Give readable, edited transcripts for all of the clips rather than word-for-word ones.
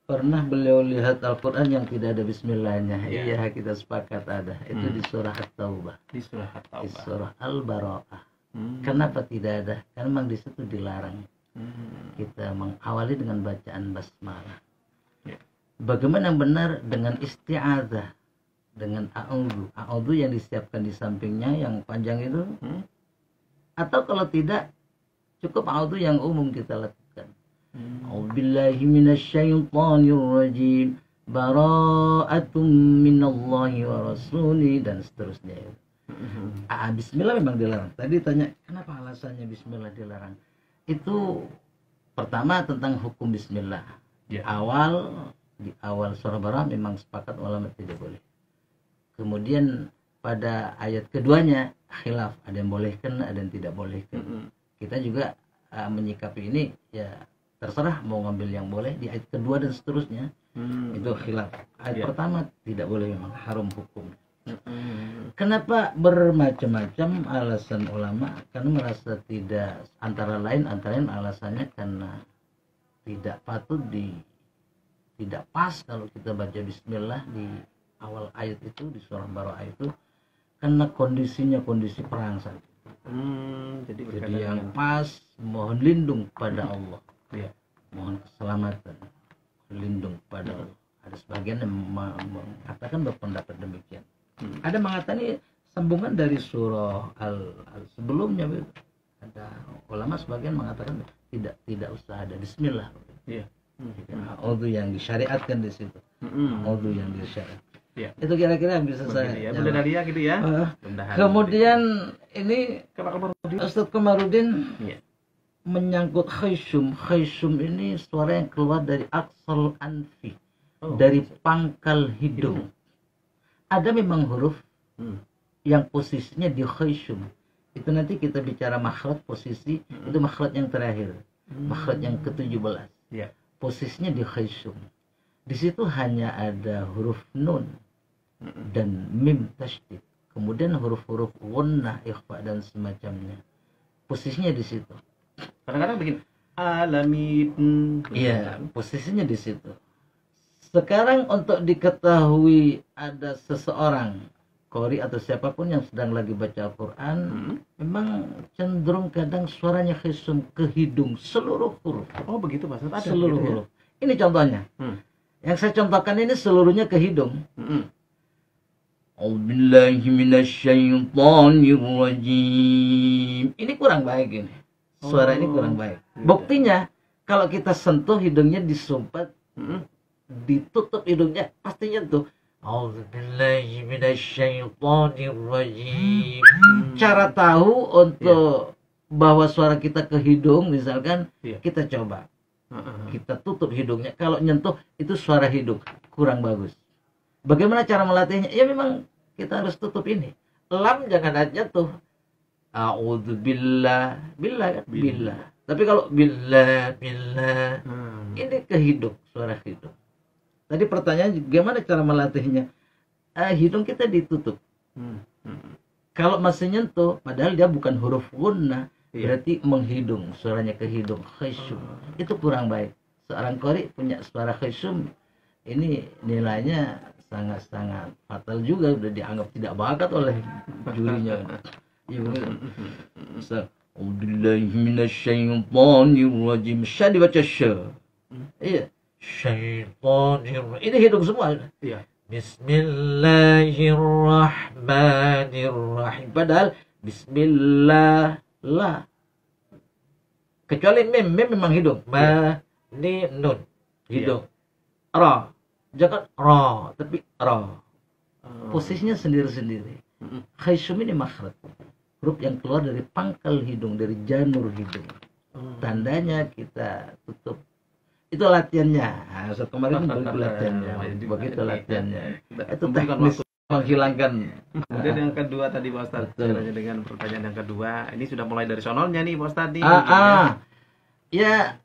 Pernah beliau lihat Al-Quran yang tidak ada bismillahnya? Ya. Iya, kita sepakat ada. Itu di surah At-Taubah, Di surah di At-Taubah. surah Al-Bara'ah. Kenapa tidak ada? Karena memang di situ dilarang kita mengawali dengan bacaan basmalah. Ya. Bagaimana yang benar dengan isti'adzah, dengan a'udzu yang disiapkan di sampingnya yang panjang itu, atau kalau tidak cukup a'udzu yang umum kita lakukan. A'udzubillahi minasyaitonir rajim, bara'atun minallahi wa rasuli, dan seterusnya. Bismillah memang dilarang. Tadi tanya kenapa alasannya bismillah dilarang. Itu pertama tentang hukum bismillah. Di awal surah Barah memang sepakat ulama tidak boleh. Kemudian pada ayat keduanya khilaf, ada yang bolehkan, ada yang tidak bolehkan. Kita juga menyikapi ini ya terserah mau ngambil yang boleh. Di ayat kedua dan seterusnya itu khilaf. Ayat pertama tidak boleh, memang haram hukum. Kenapa bermacam-macam alasan ulama? Karena merasa tidak, antara lain alasannya karena tidak patut tidak pas kalau kita baca bismillah di awal ayat itu, di surah Bara'ah itu, karena kondisinya kondisi perang saat itu. Jadi yang pas mohon lindung pada Allah, mohon keselamatan, lindung pada Allah. Ada sebagian yang mengatakan berpendapat demikian. Ada mengatakan sambungan dari surah al sebelumnya. Ada ulama sebagian mengatakan tidak usah ada bismillah. A'udzu yang disyariatkan di situ. A'udzu yang disyariatkan. Itu kira-kira yang bisa saya. Ya, Bunda Nadia gitu ya. Kemudian ini Ustaz Komarudin menyangkut khayshum. Khayshum ini suara yang keluar dari aqsal anfi, dari pangkal hidung. Ada memang huruf yang posisinya di khayshum. Itu nanti kita bicara makhraj posisi, itu makhraj yang terakhir, makhraj yang ke-17. Posisinya di khayshum. Di situ hanya ada huruf nun dan mim tasydid. Kemudian huruf-huruf gunnah, ikhfa dan semacamnya. Posisinya di situ. Kadang-kadang bikin alamin. Iya, posisinya di situ. Sekarang untuk diketahui ada seseorang qori atau siapapun yang sedang lagi baca Al-Quran, memang cenderung kadang suaranya khayshum ke hidung seluruh huruf. Oh begitu Mas? Ada seluruh gitu, huruf. Ini contohnya. Yang saya contohkan ini seluruhnya ke hidung. A'udzubillahi minasyaitonir rajim. Ini kurang baik ini. Suara ini kurang baik. Buktinya kalau kita sentuh hidungnya disumpat, ditutup hidungnya, pastinya tuh A'udzubillahi minasyaitonir rajim. Cara tahu untuk bahwa suara kita ke hidung misalkan, kita coba. Kita tutup hidungnya, kalau nyentuh itu suara hidung, kurang bagus. Bagaimana cara melatihnya? Ya memang kita harus tutup ini. Lam jangan aja tuh. A'udzubillah, billah kan? Billah. Tapi kalau billah, ini ke hidung, suara hidung. Tadi pertanyaan gimana cara melatihnya? Hidung kita ditutup. Kalau masih nyentuh, padahal dia bukan huruf gunnah, berarti menghidung, suaranya ke hidung, khayshum. Itu kurang baik. Seorang qori punya suara khayshum, ini nilainya sangat-sangat fatal juga, udah dianggap tidak bakat oleh jurinya. Ya begitu. A'udzubillahi minasyaitonir rajim. Sya dibaca sya. Iya. Syaitonir. Ini hidung semua. Iya. Bismillahirrahmanirrahim. Padahal bismillah la. Kecuali mim memang hidung. Ma ni nun. Hidung. Ra. Jangan ra, tapi ra. Posisinya sendiri-sendiri. Khayshum ini makhraj. Huruf yang keluar dari pangkal hidung, dari janur hidung. Tandanya kita tutup. Itu latihannya. Saat kemarin begitu latihannya. Begitu latihannya. Itu teknis menghilangkan. Kemudian yang kedua tadi Pak Ustadz, dengan pertanyaan yang kedua, ini sudah mulai dari sonolnya nih Pak Ustadz nih. Ya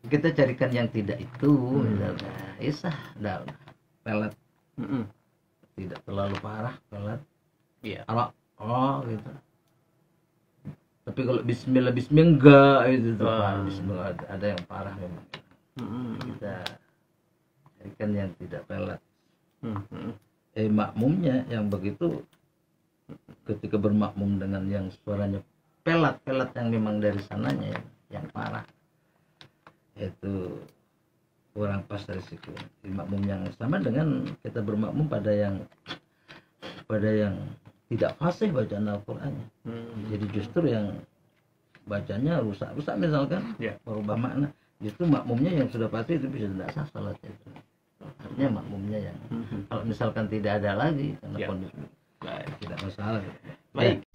kita carikan yang tidak itu, misalnya isah, pelet, tidak terlalu parah, pelet, gitu. Tapi kalau bismillah enggak itu tuh, Bismillah ada yang parah memang. Kita carikan yang tidak pelat. Makmumnya yang begitu ketika bermakmum dengan yang suaranya pelat yang memang dari sananya yang parah, itu kurang pas dari situ. Makmum yang sama dengan kita bermakmum pada yang tidak fasih bacaan Al-Qur'annya. Jadi justru yang bacanya rusak misalkan, merubah makna, justru makmumnya yang sudah pasti itu bisa tidak sah salatnya itu. Artinya makmumnya yang kalau misalkan tidak ada lagi karena kondisi tidak masalah. Baik.